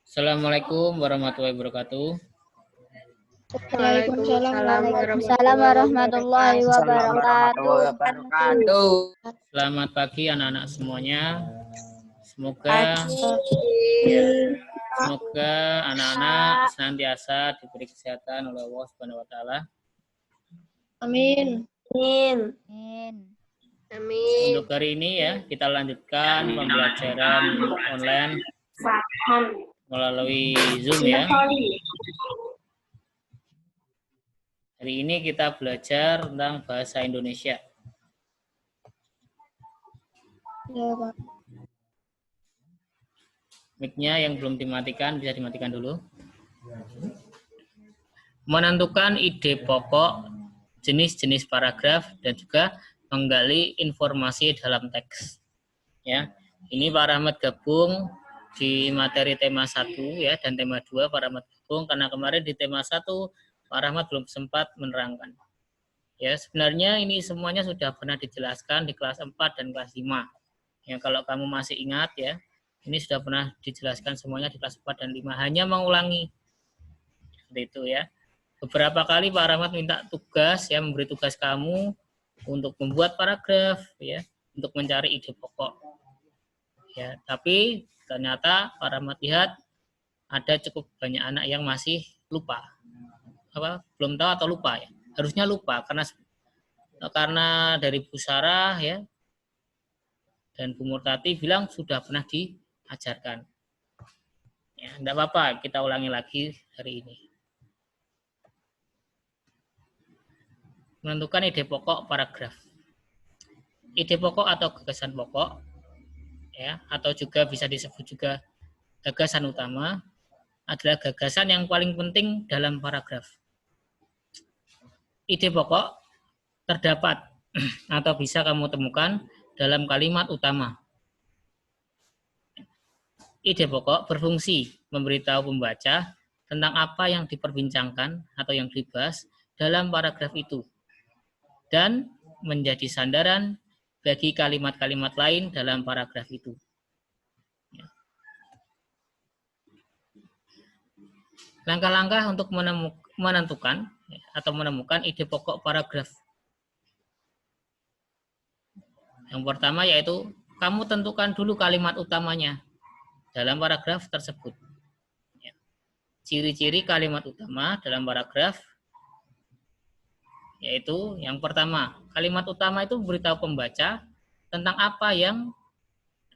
Assalamualaikum warahmatullahi wabarakatuh. Waalaikumsalam warahmatullahi wabarakatuh. Selamat pagi anak-anak semuanya. Semoga anak-anak senantiasa diberi kesehatan oleh Allah Subhanahu wa taala. Amin. Amin. Untuk hari ini ya, kita lanjutkan pembelajaran online melalui Zoom ya. Hari ini kita belajar tentang bahasa Indonesia. Ya, Pak. Mic-nya yang belum dimatikan bisa dimatikan dulu. Menentukan ide pokok, jenis-jenis paragraf dan juga menggali informasi dalam teks. Ya, ini Pak Rahmat gabung di materi tema 1 ya dan tema 2 Pak Rahmat gabung karena kemarin di tema 1 Pak Rahmat belum sempat menerangkan. Ya, sebenarnya ini semuanya sudah pernah dijelaskan di kelas 4 dan kelas 5. Ya, kalau kamu masih ingat ya, ini sudah pernah dijelaskan semuanya di kelas 4 dan 5, hanya mengulangi. Seperti itu ya. Beberapa kali Pak Rahmat minta tugas ya, memberi tugas kamu untuk membuat paragraf ya, untuk mencari ide pokok. Ya, tapi ternyata Pak Rahmat lihat ada cukup banyak anak yang masih lupa. Belum tahu atau lupa ya. Harusnya lupa karena dari Bu Sarah ya dan Bu Murtati bilang sudah pernah diajarkan. Ya, enggak apa-apa, kita ulangi lagi hari ini. Menentukan ide pokok paragraf. Ide pokok atau gagasan pokok ya, atau juga bisa disebut juga gagasan utama adalah gagasan yang paling penting dalam paragraf. Ide pokok terdapat atau bisa kamu temukan dalam kalimat utama. Ide pokok berfungsi memberitahu pembaca tentang apa yang diperbincangkan atau yang dibahas dalam paragraf itu dan menjadi sandaran bagi kalimat-kalimat lain dalam paragraf itu. Langkah-langkah untuk menentukan atau menemukan ide pokok paragraf. Yang pertama yaitu kamu tentukan dulu kalimat utamanya dalam paragraf tersebut. Ciri-ciri kalimat utama dalam paragraf yaitu yang pertama, kalimat utama itu memberitahu pembaca tentang apa yang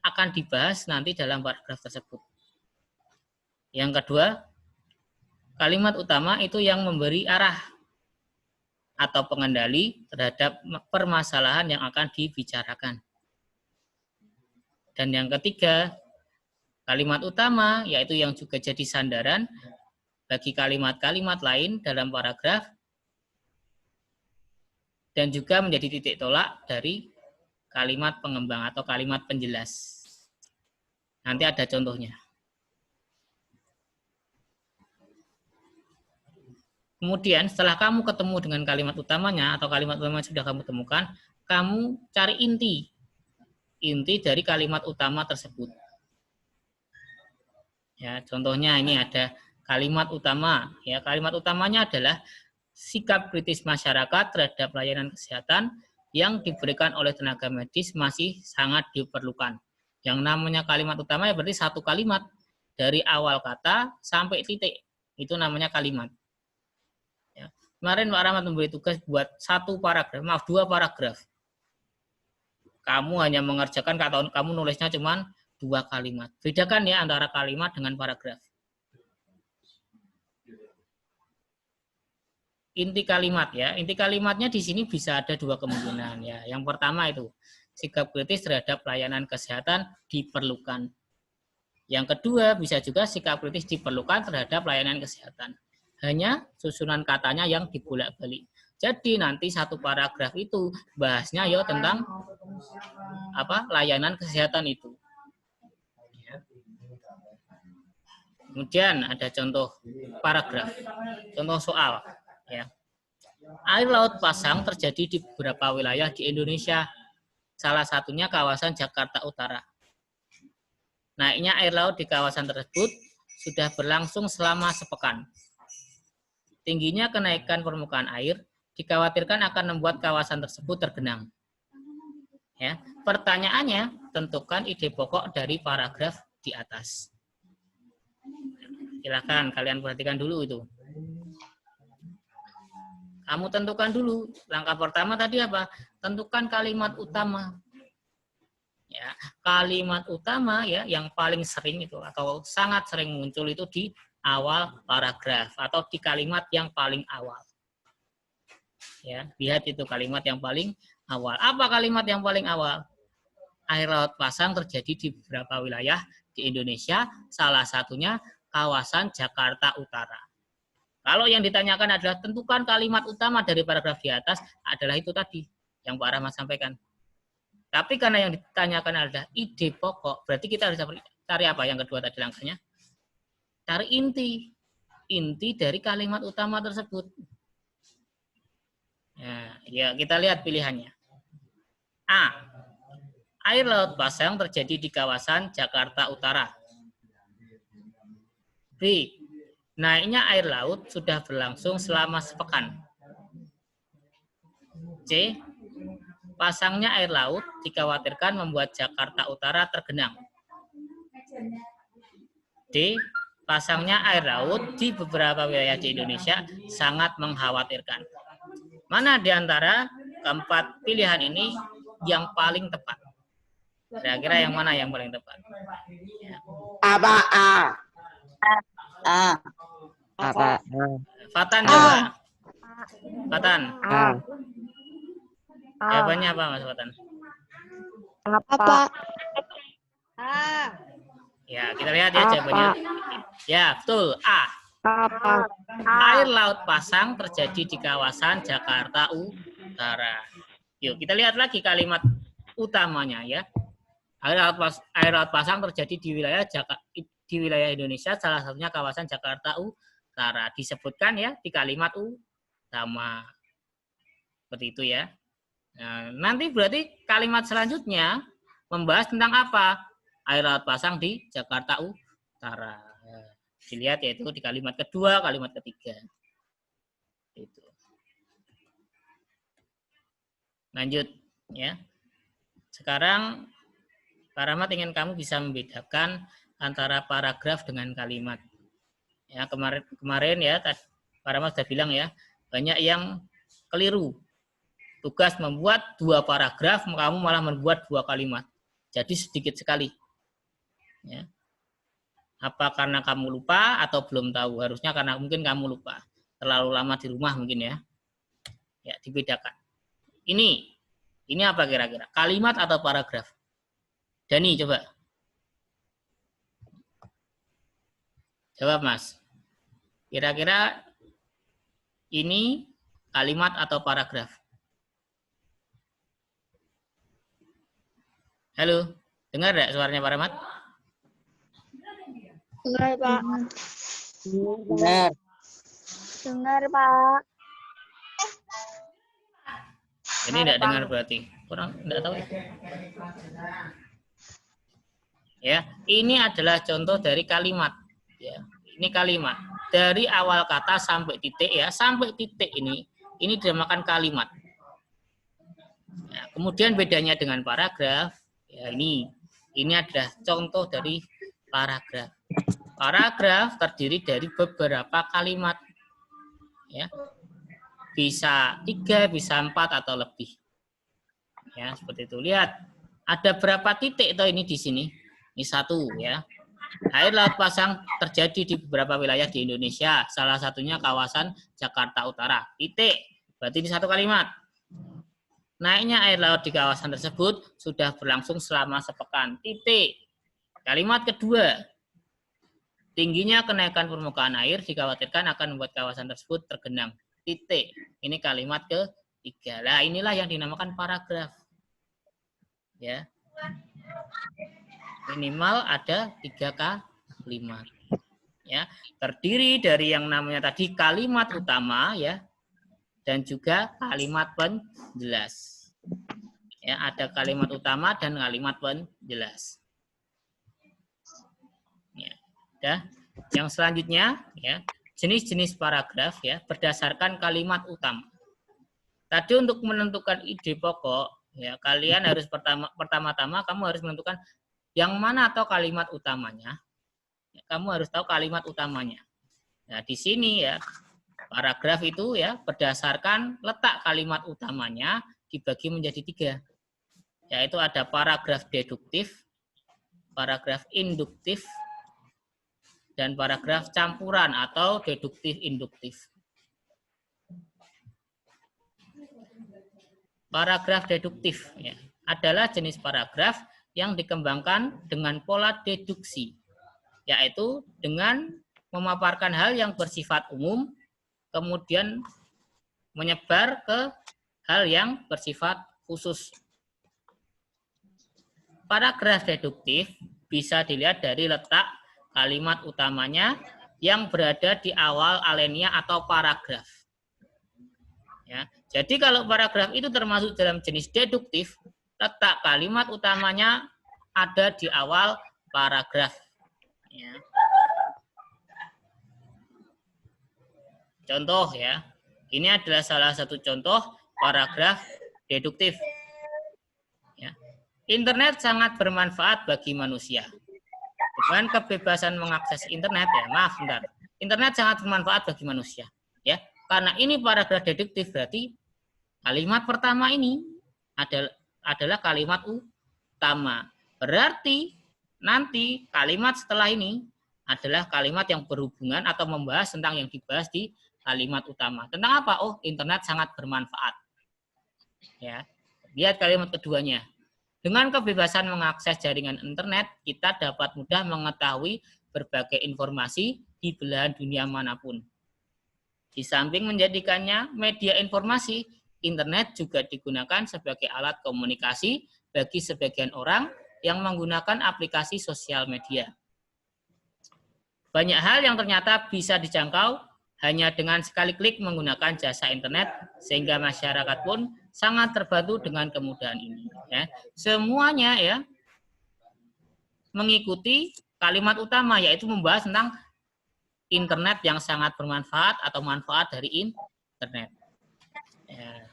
akan dibahas nanti dalam paragraf tersebut. Yang kedua, kalimat utama itu yang memberi arah atau pengendali terhadap permasalahan yang akan dibicarakan. Dan yang ketiga, kalimat utama yaitu yang juga jadi sandaran bagi kalimat-kalimat lain dalam paragraf dan juga menjadi titik tolak dari kalimat pengembang atau kalimat penjelas. Nanti ada contohnya. Kemudian setelah kamu ketemu dengan kalimat utamanya atau kalimat utama sudah kamu temukan, kamu cari inti dari kalimat utama tersebut. Ya, contohnya ini ada kalimat utama. Ya, kalimat utamanya adalah sikap kritis masyarakat terhadap layanan kesehatan yang diberikan oleh tenaga medis masih sangat diperlukan. Yang namanya kalimat utama ya berarti satu kalimat dari awal kata sampai titik. Itu namanya kalimat. Ya. Kemarin Pak Rahmat memberi tugas buat dua paragraf. Kamu hanya mengerjakan kamu nulisnya cuma 2 kalimat. Bedakan ya antara kalimat dengan paragraf. Inti kalimat ya, inti kalimatnya di sini bisa ada 2 kemungkinan ya. Yang pertama itu sikap kritis terhadap layanan kesehatan diperlukan. Yang kedua bisa juga sikap kritis diperlukan terhadap layanan kesehatan. Hanya susunan katanya yang dibolak-balik. Jadi nanti satu paragraf itu bahasnya ya tentang layanan kesehatan itu. Kemudian ada contoh paragraf, contoh soal. Ya. Air laut pasang terjadi di beberapa wilayah di Indonesia. salah satunya kawasan Jakarta Utara. Naiknya air laut di kawasan tersebut sudah berlangsung selama sepekan. Tingginya kenaikan permukaan air dikhawatirkan akan membuat kawasan tersebut tergenang. Ya, pertanyaannya, tentukan ide pokok dari paragraf di atas. Silakan kalian perhatikan dulu itu. Kamu tentukan dulu. Langkah pertama tadi apa? Tentukan kalimat utama. Ya, kalimat utama ya yang paling sering itu atau sangat sering muncul itu di awal paragraf atau di kalimat yang paling awal. Ya, lihat itu kalimat yang paling awal. Apa kalimat yang paling awal? Air laut pasang terjadi di beberapa wilayah di Indonesia, salah satunya kawasan Jakarta Utara. Kalau yang ditanyakan adalah tentukan kalimat utama dari paragraf di atas, adalah itu tadi yang Pak Rahmat sampaikan. Tapi karena yang ditanyakan adalah ide pokok, berarti kita harus cari apa yang kedua tadi langkahnya? Cari inti. Inti dari kalimat utama tersebut. Ya, kita lihat pilihannya. A. Air laut pasang terjadi di kawasan Jakarta Utara. B. Naiknya air laut sudah berlangsung selama sepekan. C. Pasangnya air laut dikhawatirkan membuat Jakarta Utara tergenang. D. Pasangnya air laut di beberapa wilayah di Indonesia sangat mengkhawatirkan. Mana di antara keempat pilihan ini yang paling tepat? Kira-kira yang mana yang paling tepat? Apa A? A. Apa? Fatan coba. Fatan. A. Jawabannya apa Mas Fatan? Apa? Ya, kita lihat ya jawabannya. Ya, betul. A. Apa? Air laut pasang terjadi di kawasan Jakarta Utara. Yuk, kita lihat lagi kalimat utamanya ya. Air laut pasang terjadi di wilayah Indonesia, salah satunya kawasan Jakarta Utara. Disebutkan ya di kalimat utama. Seperti itu ya. Nah, nanti berarti kalimat selanjutnya membahas tentang apa? Air laut pasang di Jakarta Utara. Dilihat yaitu di kalimat kedua, kalimat ketiga. Itu. Lanjut ya. Sekarang Pak Rahmat ingin kamu bisa membedakan antara paragraf dengan kalimat. Ya, kemarin ya Pak Rahmat sudah bilang ya, banyak yang keliru. Tugas membuat 2 paragraf, kamu malah membuat 2 kalimat. Jadi sedikit sekali. Ya. Apa karena kamu lupa atau belum tahu? Harusnya karena mungkin kamu lupa. Terlalu lama di rumah mungkin ya. Ya, dibedakan. Ini apa kira-kira? Kalimat atau paragraf? Dani, coba. Jawab, Mas. Kira-kira ini kalimat atau paragraf? Halo, dengar enggak suaranya Pak Rahmat? Dengar, Pak. Benar. Dengar, Pak. Ini enggak dengar berarti. Kurang enggak tahu ya. Ya, ini adalah contoh dari kalimat. Ya, ini kalimat. Dari awal kata sampai titik ya, sampai titik ini dinamakan kalimat. Ya, kemudian bedanya dengan paragraf, ya ini adalah contoh dari paragraf. Paragraf terdiri dari beberapa kalimat. Ya. Bisa 3, bisa 4 atau lebih. Ya, seperti itu. Lihat, ada berapa titik toh ini di sini? Ini 1 ya. Air laut pasang terjadi di beberapa wilayah di Indonesia, salah satunya kawasan Jakarta Utara. Titik. Berarti ini 1 kalimat. Naiknya air laut di kawasan tersebut sudah berlangsung selama sepekan. Titik. Kalimat kedua. Tingginya kenaikan permukaan air dikhawatirkan akan membuat kawasan tersebut tergenang. Titik. Ini kalimat ketiga. Nah, inilah yang dinamakan paragraf. Ya. Minimal ada 3 kalimat. Ya, terdiri dari yang namanya tadi kalimat utama ya dan juga kalimat penjelas. Ya, ada kalimat utama dan kalimat penjelas. Ya, udah. Yang selanjutnya ya, jenis-jenis paragraf ya berdasarkan kalimat utama. Tadi untuk menentukan ide pokok ya, kalian harus pertama-tama kamu harus menentukan yang mana atau kalimat utamanya. Ya, kamu harus tahu kalimat utamanya. Nah, di sini ya, paragraf itu ya berdasarkan letak kalimat utamanya dibagi menjadi 3. Yaitu ada paragraf deduktif, paragraf induktif, dan paragraf campuran atau deduktif-induktif. Paragraf deduktif ya, adalah jenis paragraf yang dikembangkan dengan pola deduksi, yaitu dengan memaparkan hal yang bersifat umum, kemudian menyebar ke hal yang bersifat khusus. Paragraf deduktif bisa dilihat dari letak kalimat utamanya yang berada di awal alinea atau paragraf. Ya, jadi kalau paragraf itu termasuk dalam jenis deduktif, letak kalimat utamanya ada di awal paragraf. Ya. Contoh ya, ini adalah salah satu contoh paragraf deduktif. Ya. Internet sangat bermanfaat bagi manusia. Dengan kebebasan mengakses internet ya, maaf bentar. Internet sangat bermanfaat bagi manusia, ya. Karena ini paragraf deduktif berarti kalimat pertama ini adalah kalimat utama. Berarti nanti kalimat setelah ini adalah kalimat yang berhubungan atau membahas tentang yang dibahas di kalimat utama. Tentang apa? Oh, internet sangat bermanfaat. Ya. Lihat kalimat keduanya. Dengan kebebasan mengakses jaringan internet, kita dapat mudah mengetahui berbagai informasi di belahan dunia manapun. Di samping menjadikannya media informasi, internet juga digunakan sebagai alat komunikasi bagi sebagian orang yang menggunakan aplikasi sosial media. Banyak hal yang ternyata bisa dijangkau hanya dengan sekali klik menggunakan jasa internet, sehingga masyarakat pun sangat terbantu dengan kemudahan ini. Ya. Semuanya ya mengikuti kalimat utama, yaitu membahas tentang internet yang sangat bermanfaat atau manfaat dari internet. Ya.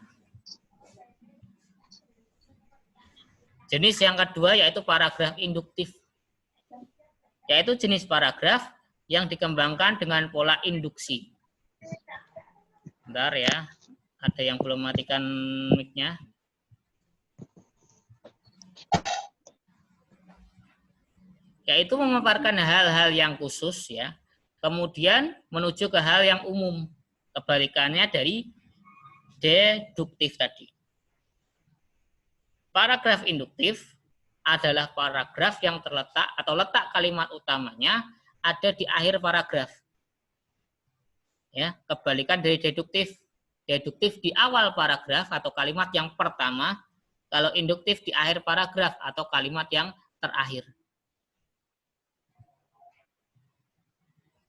Jenis yang kedua yaitu paragraf induktif, yaitu jenis paragraf yang dikembangkan dengan pola induksi. Bentar ya, ada yang belum matikan mic-nya. Yaitu memaparkan hal-hal yang khusus ya, kemudian menuju ke hal yang umum. Kebalikannya dari deduktif tadi. Paragraf induktif adalah paragraf yang terletak atau letak kalimat utamanya ada di akhir paragraf. Ya, kebalikan dari deduktif. Deduktif di awal paragraf atau kalimat yang pertama, kalau induktif di akhir paragraf atau kalimat yang terakhir.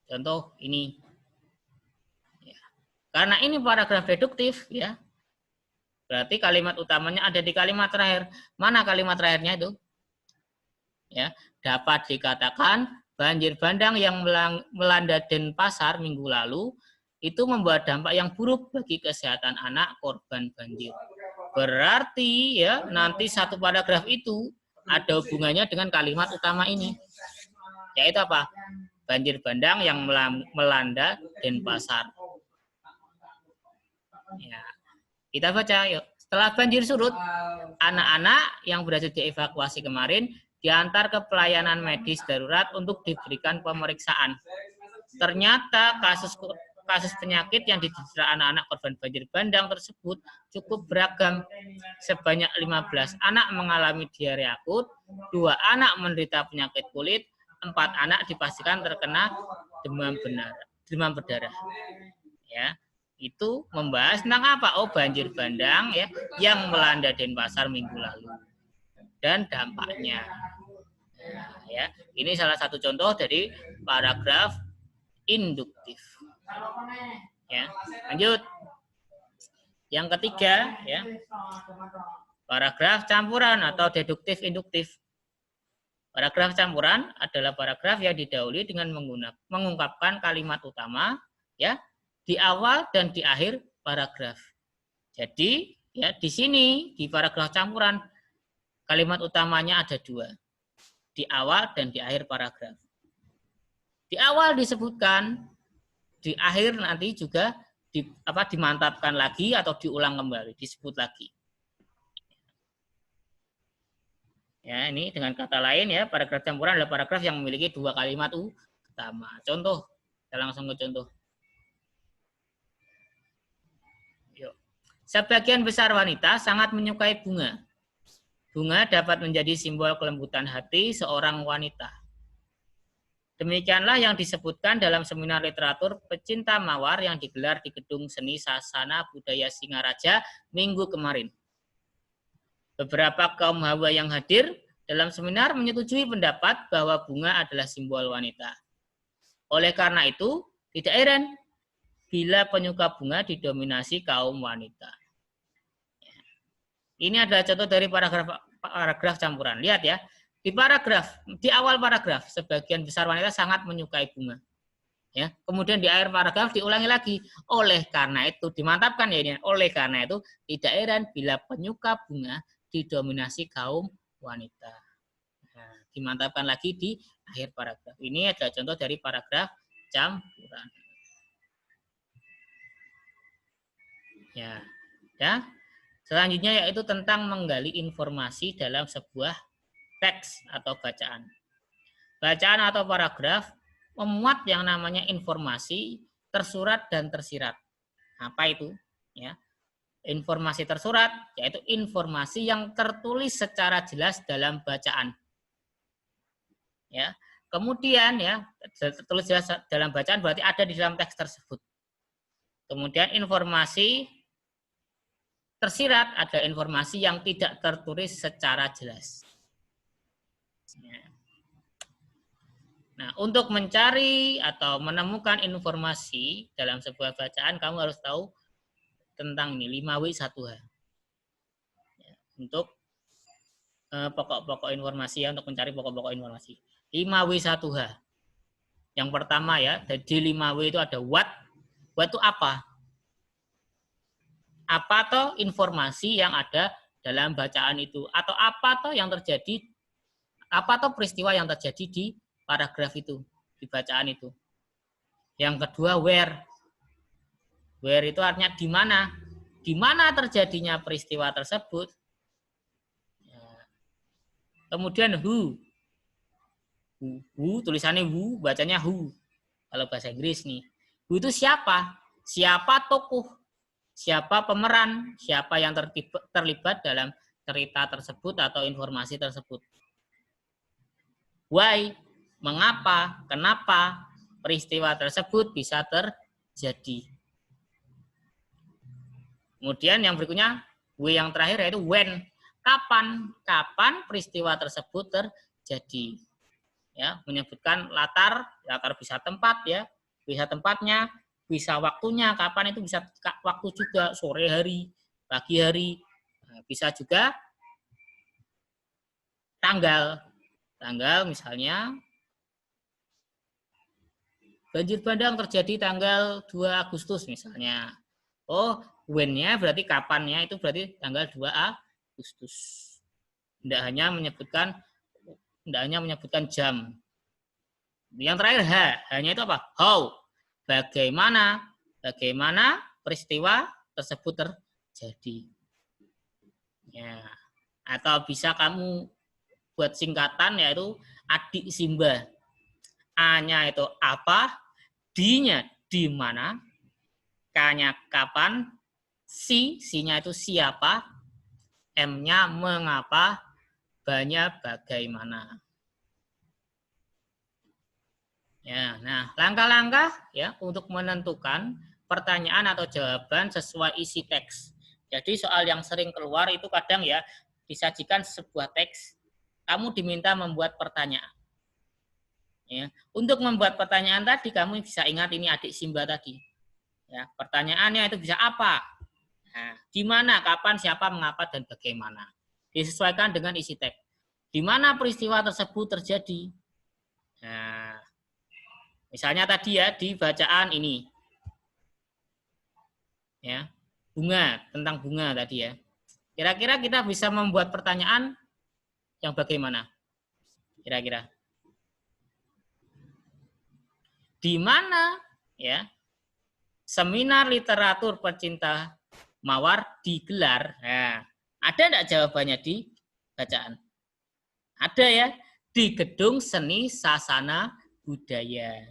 Contoh ini. Ya. Karena ini paragraf deduktif, ya. Berarti kalimat utamanya ada di kalimat terakhir. Mana kalimat terakhirnya itu? Ya, dapat dikatakan banjir bandang yang melanda Denpasar minggu lalu itu membawa dampak yang buruk bagi kesehatan anak korban banjir. Berarti ya nanti satu paragraf itu ada hubungannya dengan kalimat utama ini. Yaitu apa? Banjir bandang yang melanda Denpasar. Ya. Kita baca yuk. Setelah banjir surut, anak-anak yang berhasil dievakuasi kemarin diantar ke pelayanan medis darurat untuk diberikan pemeriksaan. Ternyata kasus penyakit yang diderita anak-anak korban banjir bandang tersebut cukup beragam. Sebanyak 15 anak mengalami diare akut, 2 anak menderita penyakit kulit, 4 anak dipastikan terkena demam berdarah. Ya, itu membahas tentang apa? Oh, banjir bandang ya yang melanda Denpasar minggu lalu dan dampaknya. Nah, ya, ini salah satu contoh dari paragraf induktif. Ya, lanjut. Yang ketiga, ya. Paragraf campuran atau deduktif induktif. Paragraf campuran adalah paragraf yang didahului dengan mengungkapkan kalimat utama ya di awal dan di akhir paragraf. Jadi ya di sini di paragraf campuran kalimat utamanya ada dua, di awal dan di akhir paragraf. Di awal disebutkan, di akhir nanti juga dimantapkan lagi atau diulang kembali, disebut lagi. Ya, ini dengan kata lain ya, paragraf campuran adalah paragraf yang memiliki dua kalimat utama. Contoh, kita langsung ke contoh. Yuk. Sebagian besar wanita sangat menyukai bunga. Bunga dapat menjadi simbol kelembutan hati seorang wanita. Demikianlah yang disebutkan dalam seminar literatur pecinta mawar yang digelar di Gedung Seni Sasana Budaya Singaraja minggu kemarin. Beberapa kaum hawa yang hadir dalam seminar menyetujui pendapat bahwa bunga adalah simbol wanita. Oleh karena itu, tidak heran bila penyuka bunga didominasi kaum wanita. Ini adalah contoh dari paragraf campuran. Lihat ya, di awal paragraf, sebagian besar wanita sangat menyukai bunga. Ya, kemudian di akhir paragraf diulangi lagi. Oleh karena itu, dimantapkan ya ini. Oleh karena itu, tidak heran bila penyuka bunga didominasi kaum wanita. Nah, dimantapkan lagi di akhir paragraf. Ini adalah contoh dari paragraf campuran. Ya. Selanjutnya yaitu tentang menggali informasi dalam sebuah teks atau bacaan. Bacaan atau paragraf memuat yang namanya informasi tersurat dan tersirat. Apa itu? Ya. Informasi tersurat yaitu informasi yang tertulis secara jelas dalam bacaan. Ya. Kemudian ya, tertulis jelas dalam bacaan berarti ada di dalam teks tersebut. Kemudian informasi tersirat ada informasi yang tidak tertulis secara jelas. Ya. Nah, untuk mencari atau menemukan informasi dalam sebuah bacaan, kamu harus tahu tentang ini 5W1H. Ya, untuk pokok-pokok informasi ya, untuk mencari pokok-pokok informasi. 5W1H. Yang pertama ya, di 5W itu ada what. What itu apa? Apa toh informasi yang ada dalam bacaan itu? Atau apa toh yang terjadi, apa toh peristiwa yang terjadi di paragraf itu, di bacaan itu. Yang kedua, where. Where itu artinya di mana. Di mana terjadinya peristiwa tersebut. Ya. Kemudian who. Who, tulisannya who, bacanya who. Kalau bahasa Inggris nih. Who itu siapa? Siapa tokoh? Siapa pemeran? Siapa yang terlibat dalam cerita tersebut atau informasi tersebut? Why? Mengapa? Kenapa peristiwa tersebut bisa terjadi? Kemudian yang berikutnya, W yang terakhir yaitu when. Kapan? Kapan peristiwa tersebut terjadi? Ya, menyebutkan latar bisa tempat ya, bisa tempatnya, bisa waktunya, kapan itu bisa waktu juga, sore hari, pagi hari, bisa juga tanggal. Tanggal misalnya banjir bandang terjadi tanggal 2 Agustus misalnya. Oh, when-nya berarti kapannya itu berarti tanggal 2 Agustus. Tidak hanya menyebutkan jam. Yang terakhir hanya itu apa? How. Bagaimana peristiwa tersebut terjadi. Ya. Atau bisa kamu buat singkatan yaitu adik Simba. A-nya itu apa? D-nya di mana? K-nya kapan? C-nya itu siapa? M-nya mengapa? B-nya bagaimana? Ya, nah, langkah-langkah ya untuk menentukan pertanyaan atau jawaban sesuai isi teks. Jadi soal yang sering keluar itu kadang ya disajikan sebuah teks, kamu diminta membuat pertanyaan. Ya, untuk membuat pertanyaan tadi kamu bisa ingat ini adik Simba tadi. Ya, pertanyaannya itu bisa apa? Nah, di mana, kapan, siapa, mengapa, dan bagaimana. disesuaikan dengan isi teks. Di mana peristiwa tersebut terjadi? Nah, misalnya tadi ya di bacaan ini, ya bunga, tentang bunga tadi ya. Kira-kira kita bisa membuat pertanyaan yang bagaimana? Kira-kira di mana ya seminar literatur pecinta mawar digelar? Nah, ada enggak jawabannya di bacaan? Ada ya, di Gedung Seni Sasana Budaya.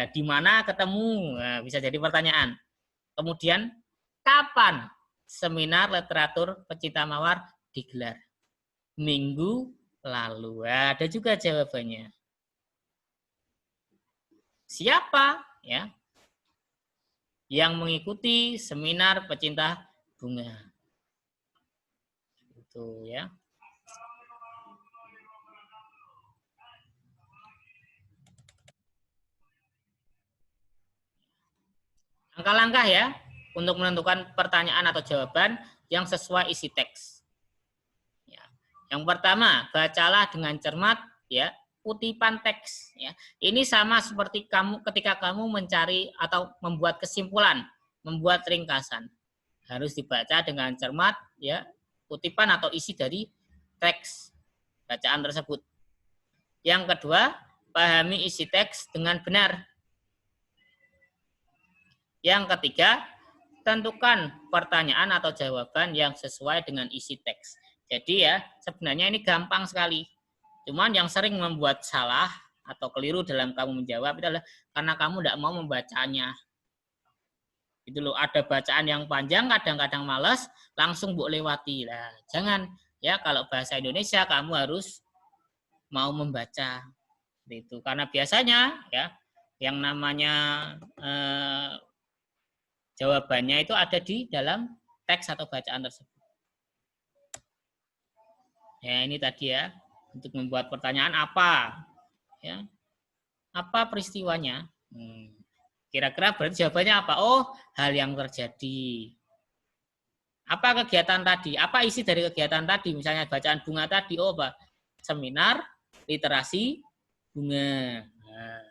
Di mana ketemu? Nah, bisa jadi pertanyaan. Kemudian, kapan seminar literatur pecinta mawar digelar? Minggu lalu. Ada juga jawabannya. Siapa ya yang mengikuti seminar pecinta bunga? Itu ya. Langkah-langkah ya untuk menentukan pertanyaan atau jawaban yang sesuai isi teks. Ya. Yang pertama, bacalah dengan cermat ya kutipan teks. Ya. Ini sama seperti kamu ketika kamu mencari atau membuat kesimpulan, membuat ringkasan. Harus dibaca dengan cermat ya kutipan atau isi dari teks bacaan tersebut. Yang kedua, pahami isi teks dengan benar. Yang ketiga, tentukan pertanyaan atau jawaban yang sesuai dengan isi teks. Jadi ya, sebenarnya ini gampang sekali. Cuman yang sering membuat salah atau keliru dalam kamu menjawab itu adalah karena kamu tidak mau membacanya. Itu loh, ada bacaan yang panjang, kadang-kadang malas, langsung bu lewati. Nah, jangan ya kalau bahasa Indonesia kamu harus mau membaca. Itu karena biasanya ya yang namanya jawabannya itu ada di dalam teks atau bacaan tersebut. Ya, ini tadi ya, untuk membuat pertanyaan apa? Ya. Apa peristiwanya? Kira-kira berarti jawabannya apa? Oh, hal yang terjadi. Apa kegiatan tadi? Apa isi dari kegiatan tadi? Misalnya bacaan bunga tadi, oh, apa? Seminar literasi bunga. Nah.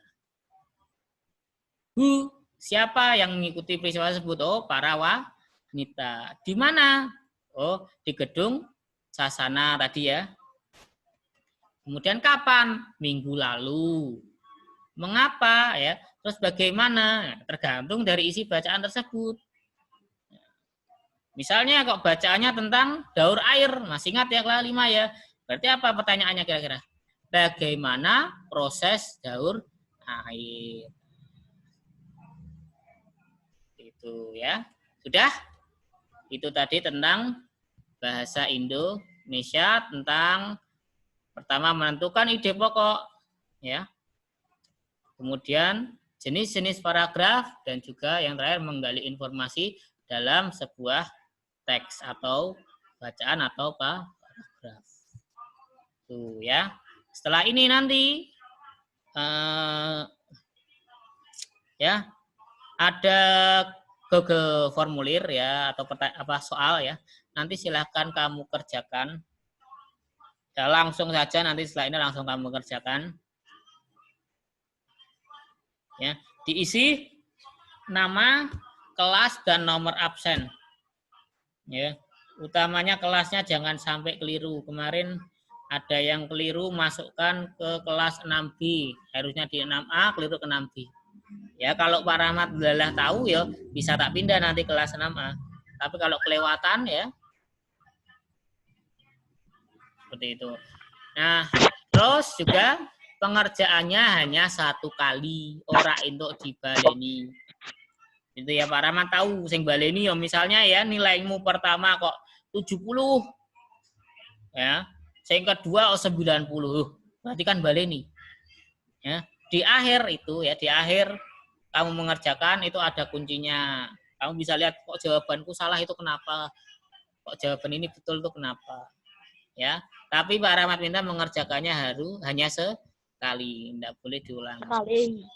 Siapa yang mengikuti peristiwa tersebut? Oh, para wanita. Di mana? Oh, di Gedung Sasana tadi ya. Kemudian kapan? Minggu lalu. Mengapa? Ya. Terus bagaimana? Tergantung dari isi bacaan tersebut. Misalnya kok bacaannya tentang daur air. Masih ingat ya kelas 5 ya? Berarti apa pertanyaannya kira-kira? Bagaimana proses daur air? Itu ya. Sudah? Itu tadi tentang bahasa Indonesia, tentang pertama menentukan ide pokok ya. Kemudian jenis-jenis paragraf dan juga yang terakhir menggali informasi dalam sebuah teks atau bacaan atau paragraf. Tuh ya. Setelah ini nanti ya ada Google formulir ya atau soal ya. Nanti silahkan kamu kerjakan. Ya, langsung saja nanti setelah ini langsung kamu kerjakan. Ya, diisi nama, kelas dan nomor absen. Ya, utamanya kelasnya jangan sampai keliru. Kemarin ada yang keliru masukkan ke kelas 6B, harusnya di 6A keliru ke 6B. Ya, kalau Pak Rahmat lelah tahu ya bisa tak pindah nanti kelas 6A. Tapi kalau kelewatan ya seperti itu. Nah, terus juga pengerjaannya hanya 1 kali, ora entuk dibaleni. Itu ya Pak Rahmat tahu sing baleni ya misalnya ya nilaimu pertama kok 70. Ya. Sing kedua 90. Berarti kan baleni. Ya, di akhir itu ya, di akhir kamu mengerjakan itu ada kuncinya. Kamu bisa lihat kok jawabanku salah itu kenapa? Kok jawaban ini betul itu kenapa? Ya, tapi Pak Rahmat minta mengerjakannya hanya sekali, tidak boleh diulang. Sekali.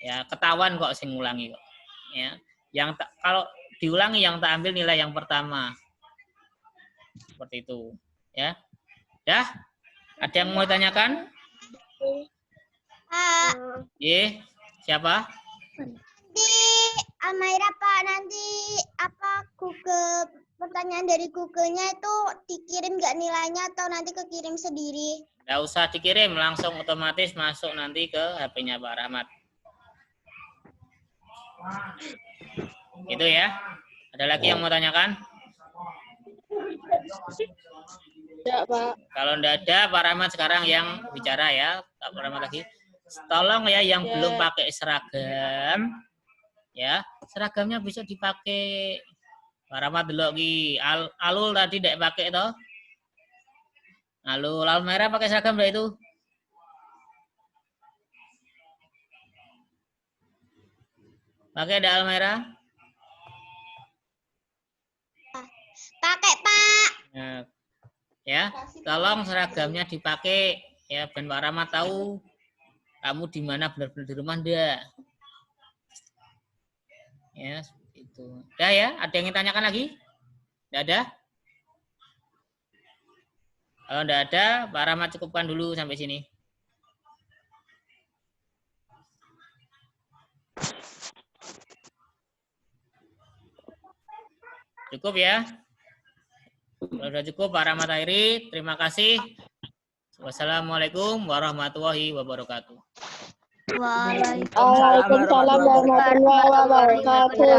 Ya, ketahuan kok sing ngulangi kok. Ya, yang kalau diulangi yang tak ambil nilai yang pertama. Seperti itu, ya. Dah? Ada yang mau ditanyakan? Pak. Siapa? Nanti Amaira Pak, nanti apa Google pertanyaan dari Google-nya itu dikirim nggak nilainya atau nanti kekirim sendiri? Nggak usah dikirim, langsung otomatis masuk nanti ke HP-nya Pak Rahmat. Itu ya. Ada lagi yang mau tanyakan? Tidak, Pak. Kalau enggak ada, Pak Rahmat sekarang yang bicara ya. Pak Rahmat lagi. Tolong ya yang belum pakai seragam, ya seragamnya bisa dipakai. Pak Rahmat dulu lagi. Alul tadi tidak pakai toh? Alul Almera pakai seragam enggak itu? Pakai ada Almera? Pakai Pak. Nah, ya, tolong seragamnya dipakai ya, ben Pak Rahmat tahu kamu di mana, benar-benar di rumah enggak. Ya, seperti itu. Udah ya, ada yang ditanyakan lagi? Enggak ada? Kalau enggak ada, Pak Rahmat cukupkan dulu sampai sini. Cukup ya? Kalau sudah cukup, Pak Rahmat akhiri. Terima kasih. Wassalamualaikum warahmatullahi wabarakatuh. Waalaikumsalam warahmatullahi wabarakatuh.